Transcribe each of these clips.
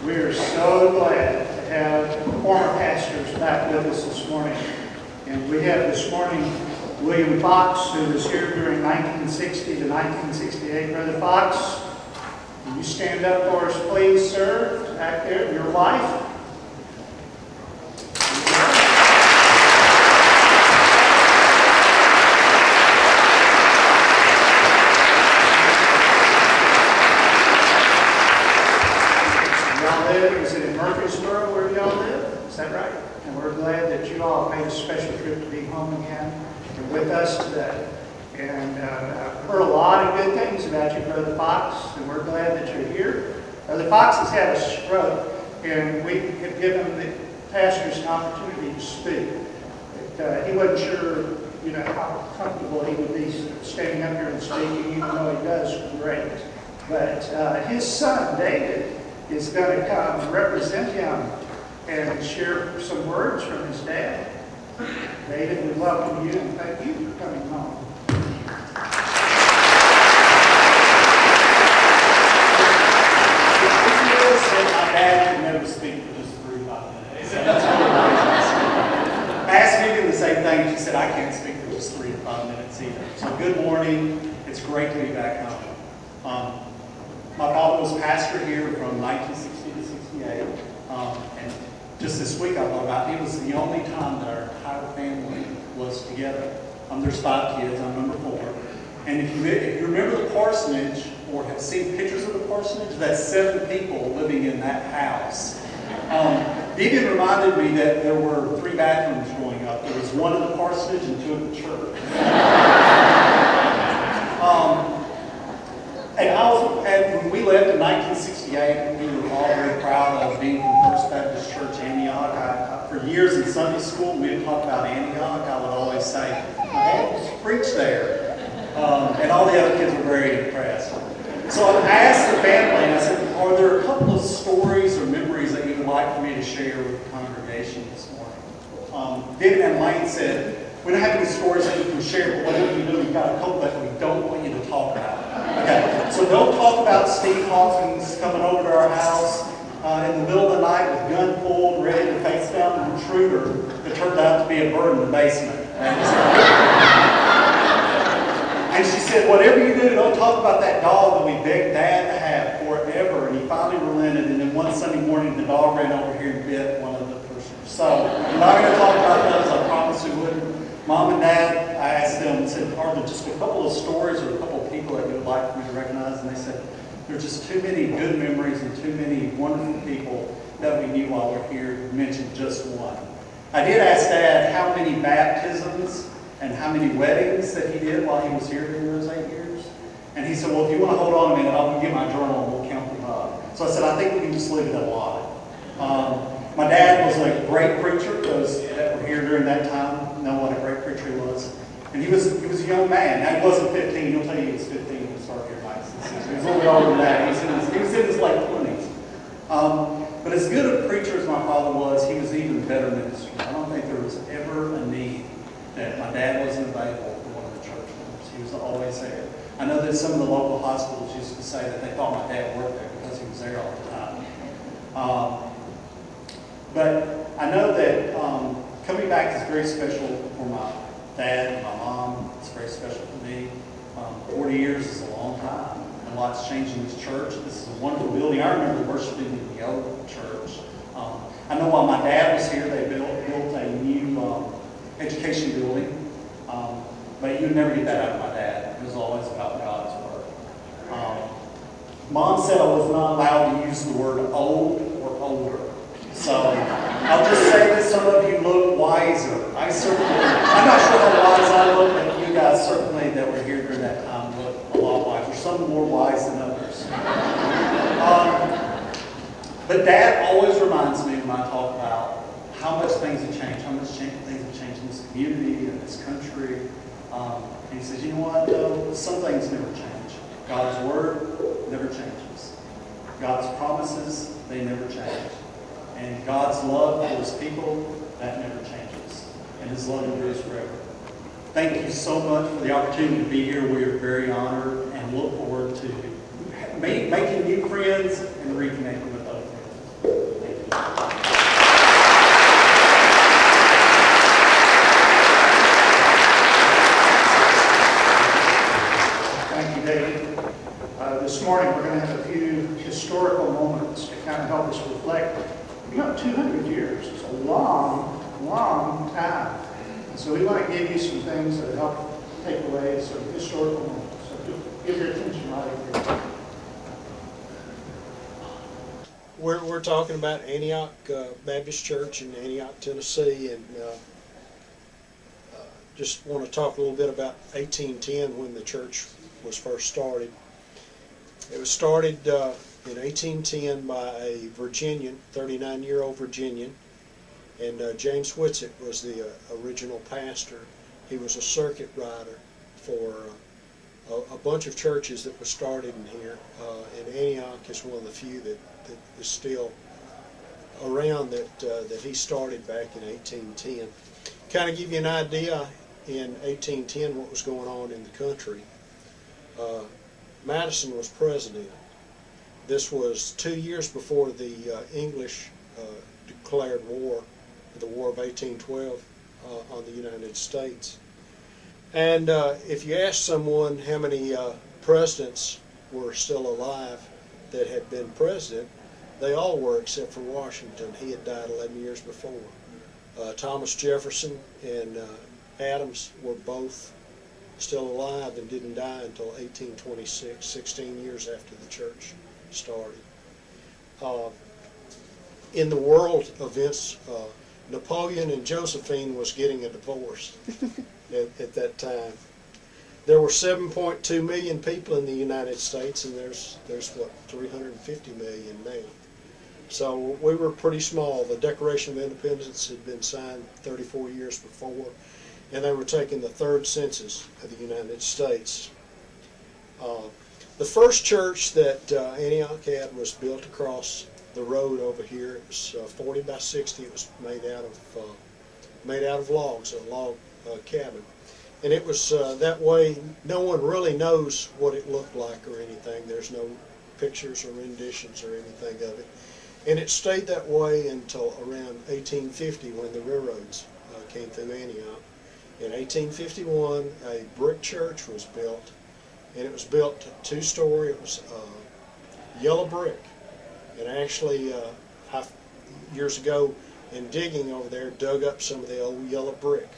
We are so glad to have former pastors back with us this morning. And we have this morning William Fox, who was here during 1960 to 1968. Brother Fox, will you stand up for us, please, sir? Back there, your wife. Is it in Murfreesboro where y'all live? Is that right? And we're glad that you all made a special trip to be home again and with us today. And I've heard a lot of good things about you, Brother Fox, and we're glad that you're here. Brother Fox has had a stroke, and we have given the pastors an opportunity to speak. But, he wasn't sure, how comfortable he would be standing up here and speaking, even though he does great. But his son, David, is going to come and represent him and share some words from his dad. David, we welcome you and thank you for coming home. My dad could never speak for just 3 to 5 minutes. I asked Vivian the same thing. She said, I can't speak for just 3 to 5 minutes either. So good morning. It's great to be back home. My father was pastor here from 1960 to 68. And just this week I thought about it. It was the only time that our entire family was together. There's 5 kids. I'm number 4. And if you remember the parsonage or have seen pictures of the parsonage, that's 7 people living in that house. Vivian reminded me that there were 3 bathrooms growing up. There was 1 in the parsonage and 2 in the church. And when we left in 1968, we were all very proud of being from First Baptist Church, Antioch. For years in Sunday school, we would talk about Antioch. I would always say, my dad used to preach there. And all the other kids were very impressed. So I asked the family, and I said, are there a couple of stories or memories that you would like for me to share with the congregation this morning? Vivian and Lane said, we don't have any stories that you can share, but whatever you do, we've got a couple that we don't want you to talk about. Okay, so don't talk about Steve Hawkins coming over to our house in the middle of the night with gun pulled, ready to face down an intruder that turned out to be a bird in the basement. And she said, whatever you do, don't talk about that dog that we begged Dad to have forever. And he finally relented, and then one Sunday morning, the dog ran over here and bit one of the prisoners. So I'm not going to talk about those. I promise we wouldn't. Mom and Dad, I asked them and said, are there just a couple of stories or a couple of people that you would like for me to recognize? And they said, there's just too many good memories and too many wonderful people that we knew while we're here. You mentioned just one. I did ask Dad how many baptisms and how many weddings that he did while he was here during those 8 years. And he said, well, if you want to hold on a minute, I'll get my journal and we'll count them up. So I said, I think we can just leave it at a lot. My dad was a great preacher. Those that were here during that time know what a great preacher he was. And he was a young man. Now, he wasn't 15. He'll tell you he was 15 when he started here at 1960. He was a little bit older than that. He was in his late 20s. But as good a preacher as my father was, he was an even better minister. I don't think there was ever a need that my dad wasn't available for one of the church members. He was always there. I know that some of the local hospitals used to say that they thought my dad worked there because he was there all the time. But I know that coming back is very special for my dad and my mom. It's very special for me. 40 years is a long time, and lots changed in this church. This is a wonderful building. I remember worshiping in the old church. I know while my dad was here, they built a new education building, but you would never get that out of my dad. It was always about God's Word. Mom said I was not allowed to use the word old or older. So I'll just say that some of you look wiser. I'm not sure how wise I look, but you guys certainly that were here during that time look a lot wiser. Some more wise than others. But Dad always reminds me when I talk about how much things have changed, how much things have changed in this community and this country. And he says, you know what, though? Some things never change. God's Word never changes. God's promises, they never change. And God's love for His people, that never changes. And His love endures forever. Thank you so much for the opportunity to be here. We are very honored and look forward to making new friends and reconnecting with other friends. you historical moments to kind of help us reflect. 200 years is a long, long time. And so we want to give you some things that help take away some historical moments. So give your attention right here. We're talking about Antioch Baptist Church in Antioch, Tennessee, and just want to talk a little bit about 1810 when the church was first started. It was started in 1810 by a Virginian, 39-year-old Virginian, and James Whitsitt was the original pastor. He was a circuit rider for a bunch of churches that were started in here, and Antioch is one of the few that is still around that he started back in 1810. Kind of give you an idea in 1810 what was going on in the country. Madison was president. This was 2 years before the English declared war, the War of 1812 on the United States. And if you ask someone how many presidents were still alive that had been president, they all were except for Washington. He had died 11 years before. Thomas Jefferson and Adams were both still alive and didn't die until 1826, 16 years after the church started. In the world events, Napoleon and Josephine was getting a divorce at that time. There were 7.2 million people in the United States, and there's what, 350 million now. So we were pretty small. The Declaration of Independence had been signed 34 years before, and they were taking the third census of the United States. The first church that Antioch had was built across the road over here. It was 40 by 60. It was made out of logs, a log cabin. And it was that way. No one really knows what it looked like or anything. There's no pictures or renditions or anything of it. And it stayed that way until around 1850 when the railroads came through Antioch. In 1851, a brick church was built, and it was built two-story. It was yellow brick. And actually, years ago, in digging over there, dug up some of the old yellow brick.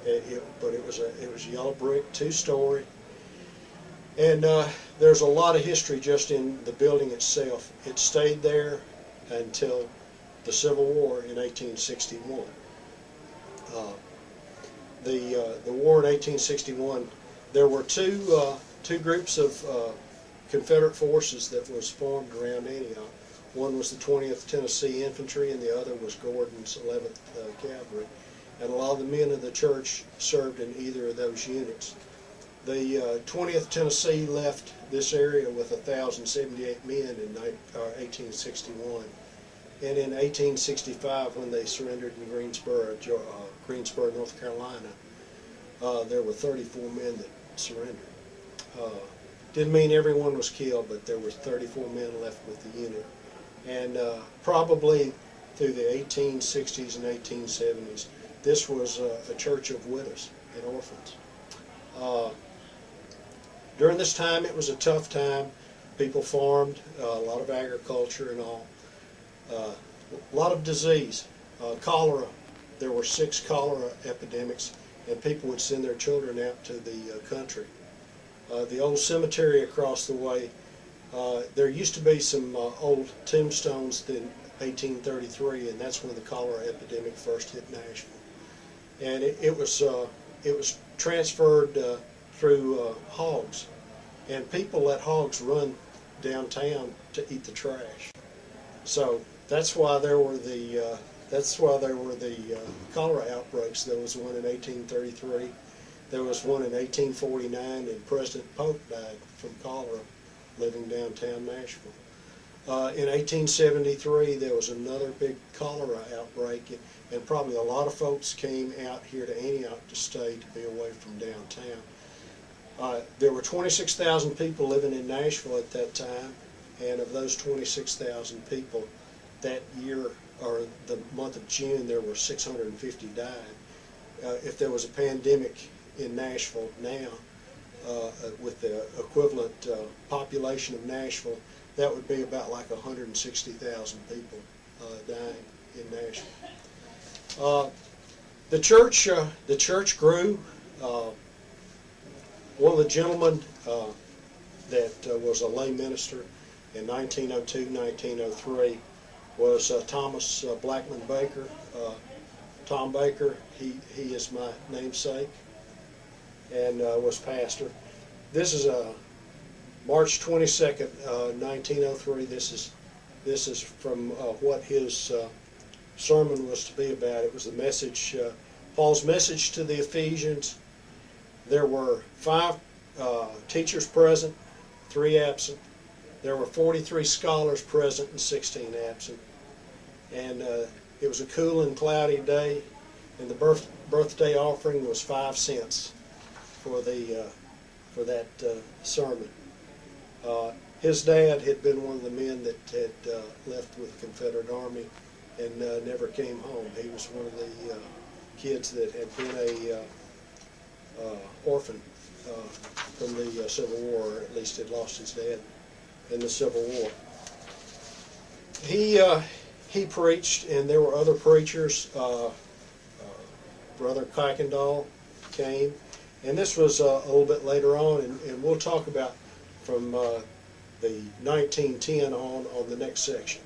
But it was yellow brick, two-story, and there's a lot of history just in the building itself. It stayed there until the Civil War in 1861. The war in 1861, there were two groups of Confederate forces that was formed around Antioch. One was the 20th Tennessee Infantry, and the other was Gaulden's 11th Cavalry. And a lot of the men of the church served in either of those units. The 20th Tennessee left this area with 1,078 men in 1861. And in 1865, when they surrendered in Greensboro, North Carolina, there were 34 men that surrendered. Didn't mean everyone was killed, but there were 34 men left with the unit. And probably through the 1860s and 1870s, this was a church of widows and orphans. During this time, it was a tough time. People farmed, a lot of agriculture and all. A lot of disease. Cholera. There were 6 cholera epidemics, and people would send their children out to the country. The old cemetery across the way, there used to be some old tombstones in 1833, and that's when the cholera epidemic first hit Nashville. And it was transferred through hogs, and people let hogs run downtown to eat the trash. So that's why there were the cholera outbreaks. There was one in 1833. There was one in 1849, and President Polk died from cholera living downtown Nashville. In 1873, there was another big cholera outbreak, and probably a lot of folks came out here to Antioch to stay, to be away from downtown. There were 26,000 people living in Nashville at that time, and of those 26,000 people, that year, or the month of June, there were 650 died. If there was a pandemic in Nashville now, with the equivalent population of Nashville, that would be about like 160,000 people dying in Nashville. The church grew. One of the gentlemen that was a lay minister in 1902, 1903 was Thomas Blackman Baker. Tom Baker, he is my namesake, and was pastor. This is March 22nd, 1903. This is from what his sermon was to be about. It was the message, Paul's message to the Ephesians. There were 5 teachers present, 3 absent. There were 43 scholars present and 16 absent. And it was a cool and cloudy day, and the birthday offering was 5 cents for that sermon. His dad had been one of the men that had left with the Confederate Army and never came home. He was one of the kids that had been a orphan from the Civil War, or at least had lost his dad in the Civil War. He preached, and there were other preachers. Brother Kuykendall came, and this was a little bit later on, and we'll talk about from the 1910 on the next section.